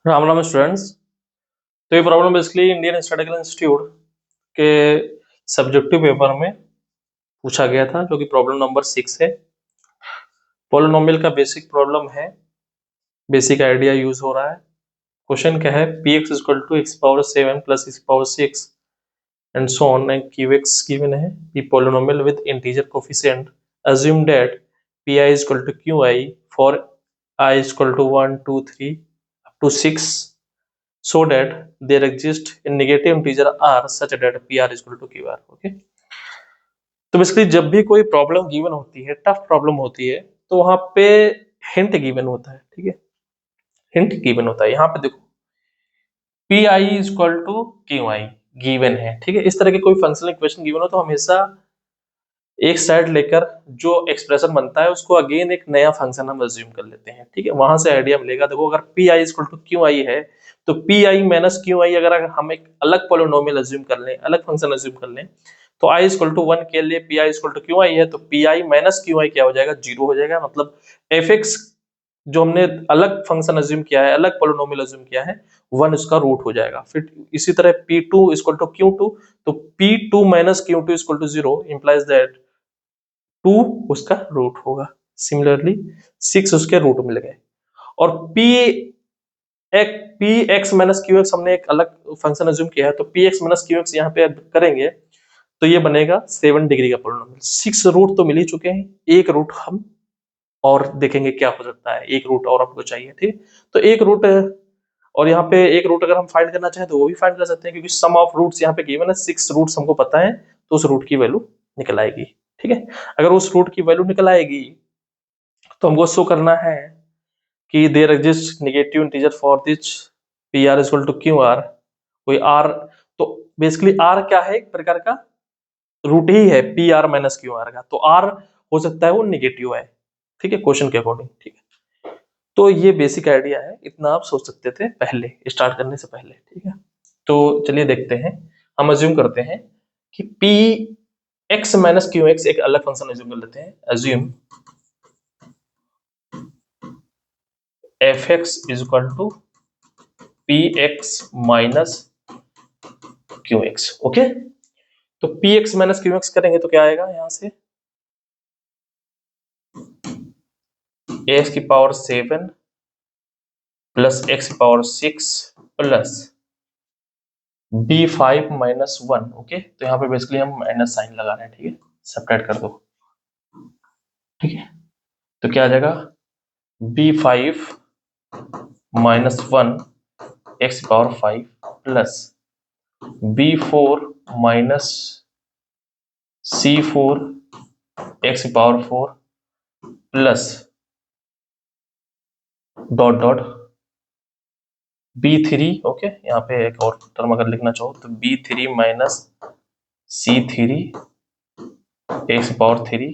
Ram Ram students. तो ये problem basically Indian statistical institute के सब्जेक्टिव पेपर में पूछा गया था, जो कि प्रॉब्लम नंबर 6 है। पॉलिनोमियल का बेसिक प्रॉब्लम है, बेसिक आइडिया यूज हो रहा है। क्वेश्चन क्या है, p x equal to x power 7 plus x power 6 and so on and q x given है। P polynomial with integer coefficient, assume that p i equal to q i for i equal to 1 2 3 up to 6 so that there exist in negative integer r such that pr is equal to qr। Okay, तो basically जब भी कोई problem given होती है, tough problem होती है, तो वहां पे हिंट गिवन होता है। ठीक है, हिंट गिवन होता है। यहाँ पे देखो, p i is equal to q i given है। ठीक है, इस तरह के कोई फंक्शनल इक्वेशन गिवन हो तो हमेशा एक साइड लेकर जो एक्सप्रेशन बनता है उसको अगेन एक नया फंक्शन हम अज्यूम कर लेते हैं। ठीक है, वहां से आइडिया मिलेगा। देखो, अगर p i equal to q i है तो p i minus q i अगर हम एक अलग पोलिनोमियल अज्यूम कर लें, अलग फंक्शन अज्यूम कर लें, तो आई इक्वल टू 1 के लिए p i equal to q i है, तो p i minus q i क्या हो जाएगा, 0 हो जाएगा। मतलब एफ एक्स जो हमने अलग फंक्शन अज्यूम किया है, अलग पोलिनोमियल अज्यूम किया है, 1 उसका रूट हो जाएगा। फिर इसी तरह p two equal to q two, तो p two minus q two equal to 0 implies that 2 उसका रूट होगा। सिमिलरली 6 उसके रूट मिल गए। और P x minus q x हमने एक अलग फंक्शन अज्यूम किया है, तो p x minus q x यहाँ पे करेंगे तो ये बनेगा 7 डिग्री का पोलिनोमियल। 6 रूट तो मिल ही चुके हैं, एक रूट हम और देखेंगे क्या हो सकता है। एक रूट और आपको चाहिए। ठीक, तो एक रूट, और यहाँ पे एक रूट अगर हम फाइंड करना चाहें तो वो भी फाइंड कर सकते हैं, क्योंकि सम ऑफ रूट्स यहाँ पे गिवन है। 6 रूट्स हमको पता है, तो उस रूट की वैल्यू निकल आएगी। ठीक है, अगर उस रूट की वैल्यू निकल आएगी तो हमको शो करना है कि there exist negative integer for this p r equal to q r. कोई आर, तो बेसिकली आर क्या है, एक प्रकार का रूट ही है p r minus q r का, तो आर हो सकता है वो निगेटिव है। ठीक है, क्वेश्चन के अकॉर्डिंग। ठीक है, तो ये बेसिक आइडिया है, इतना आप सोच सकते थे पहले, स्टार्ट करने से पहले। ठीक है, तो चलिए देखते हैं। हम अज्यूम करते हैं कि p x minus q x एक अलग फंक्शन अज्यूम कर लेते हैं। Assume f x is equal to p x minus q x. Okay, तो p x minus q x करेंगे तो क्या आएगा, यहां से एक्स की पावर 7 प्लस एक्स की power 6 plus b5 minus 1। Okay, तो यहाँ पे बेसिकली हम माइनस साइन लगा रहे हैं। ठीक है, सेपरेट कर दो। ठीक है, तो क्या आ जाएगा, b5 minus 1 x power 5 plus b4 minus c4 x power 4 plus dot dot b3। Okay, यहाँ पे एक और टर्म अगर लिखना चाहो तो b3 minus c3 x power 3।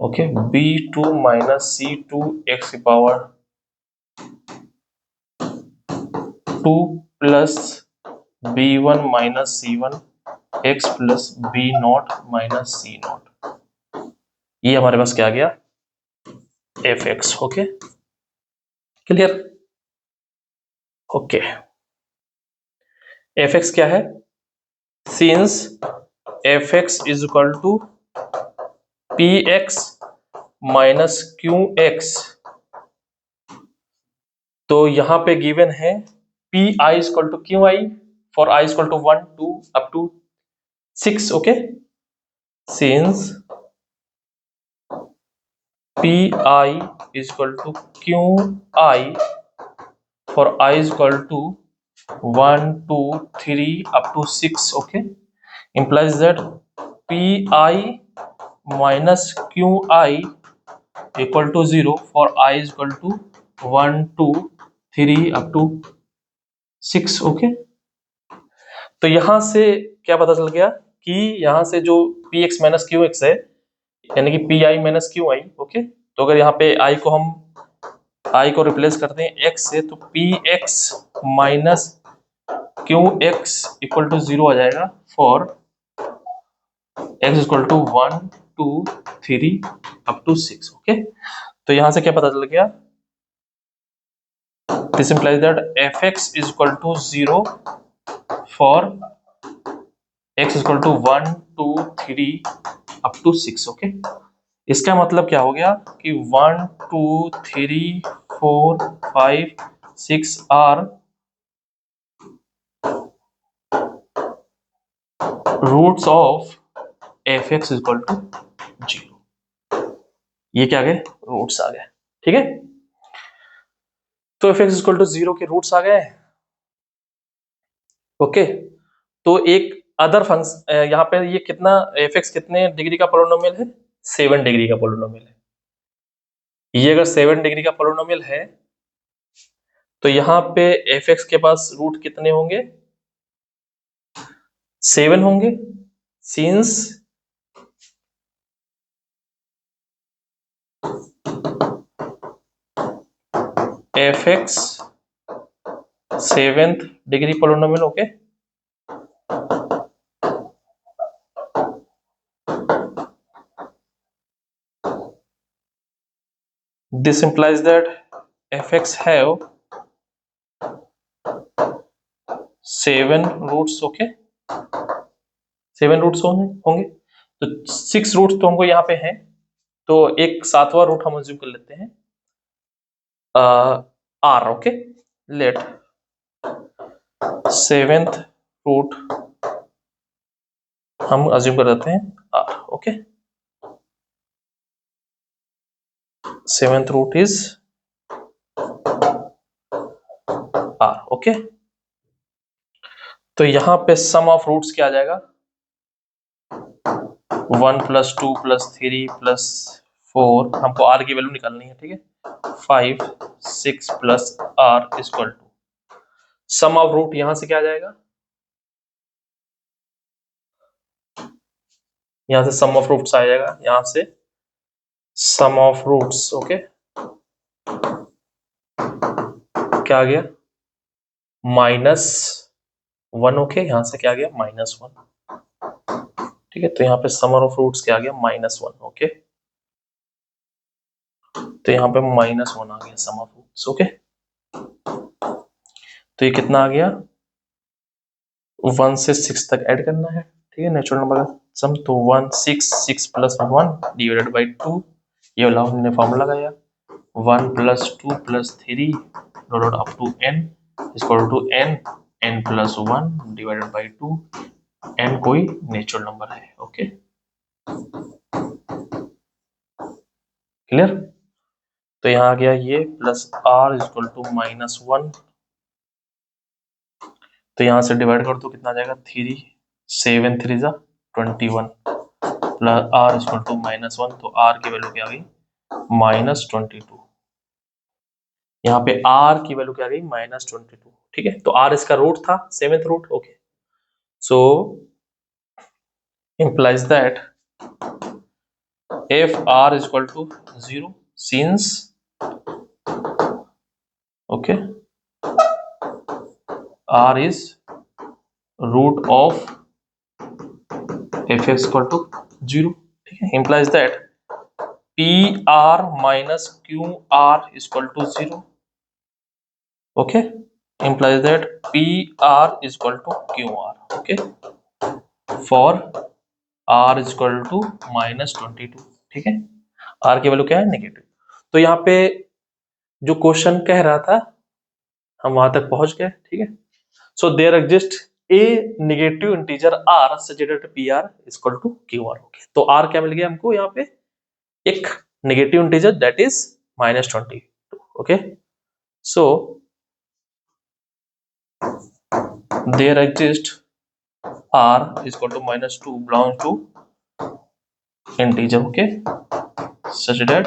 Okay, b2 minus c2 x की power 2 plus b1 minus c1 x plus b nought minus c nought. ये हमारे पास क्या आ गया, f x. Okay, clear. Okay, f x क्या है, since f x is equal to p x minus q x, तो यहां पे गिवन है p i equal to q i for i equal to 1 2 up to 6। Okay, since p i equal to q i for i equal to 1 2 3 up to 6। Okay, implies that p i minus q i equal to 0 for i equal to 1 2 3 up to 6। Okay, तो यहां से क्या पता चल गया कि यहां से जो P x minus q x है, यानी कि P i minus q I. Okay, तो अगर यहाँ पे आई को रिप्लेस करते हैं एक्स से, तो p x minus q x equal to 0 आ जाएगा for x equal to 1 2 3 up to 6। Okay, तो यहां से क्या पता चल गया, this implies that fx is equal to 0 for x is equal to 1 2 3 up to 6. Okay, इसका मतलब क्या हो गया कि 1 2 3 4 5 6 are roots of fx is equal to 0. ये क्या आ गए, रूट्स आ गए, ठीक है। तो fx is equal to 0 के रूट्स आ गए। ओके, तो एक अदर फंक्शन यहाँ पे ये कितना fx कितने डिग्री का पोलिनोमियल है, 7 डिग्री का पोलिनोमियल है। ये अगर 7 डिग्री का पोलिनोमियल है तो यहाँ पे fx के पास रूट कितने होंगे, 7 होंगे, since fx 7th degree polynomial. Okay, this implies that fx have 7 roots. Okay, 7 roots होंगे तो 6 रूट्स तो हमको यहाँ पे हैं, तो एक 7वां रूट हम अज्यूम कर लेते हैं r। Okay, let 7th root हम अज्यूम कर देते हैं r। Okay, 7th root is r। Okay, तो यहाँ पे सम ऑफ रूट्स क्या आ जाएगा, 1 + 2 + 3 + 4, हमको r की वैल्यू निकालनी है, ठीक है, 5 6 + r equal to sum of root, यहां से क्या आ जाएगा, यहां से सम ऑफ रूट्स आ जाएगा, यहां से सम ऑफ रूट्स। ओके, क्या आ गया, -1। ओके, यहां से क्या आ गया, -1, ठीक है, तो यहाँ पे सम ऑफ रूट्स क्या आ गया, -1। ओके, तो यहाँ पे -1 आ गया सम ऑफ रूट्स। ओके, तो ये कितना आ गया, 1 से 6 तक ऐड करना है, ठीक है, नेचुरल नंबर का सम, तो 1 6 6 + 1 डिवाइडेड बाई 2, ये वाला हमने फॉर्मूला लगाया, 1 + 2 + 3 divided up to n equal to n + 1 divided by 2, n कोई नेचुरल नंबर है। Okay, clear. तो यहाँ आ गया ये प्लस r इक्वल टू -1, तो यहाँ से डिवाइड कर दो, कितना आ जाएगा, 3 7 3 जा 21 प्लस r इक्वल टू -1, तो r की वैल्यू क्या आ गई, -22। यहाँ पे r की वैल्यू क्या आ गई, -22, ठीक है, तो r इसका रूट था, 7th root. Okay, so implies that if r is equal to 0 since okay r is root of fx equal to 0, ठीक है, implies that pr minus qr is equal to 0। okay, implies that pr is equal to qr। okay, for r is equal to -22, ठीक है, r की value क्या है, negative. तो यहाँ पे जो क्वेश्चन कह रहा था हम वहां तक पहुंच गए, ठीक है। So there exist a negative integer r such that pr is equal to qr। Okay, तो r क्या मिल गया हमको, यहाँ पे एक negative integer that is -22। Okay, so there exist r is equal to -2 belong to integer. Okay, such that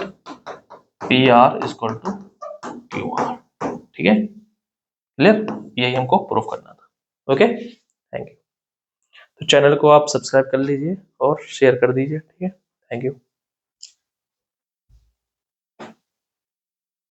pr is equal to qr, ठीक है, क्लियर, यही हमको प्रूफ करना था। Okay, thank you. तो चैनल को आप सब्सक्राइब कर लीजिए और शेयर कर दीजिए, ठीक है, थैंक यू।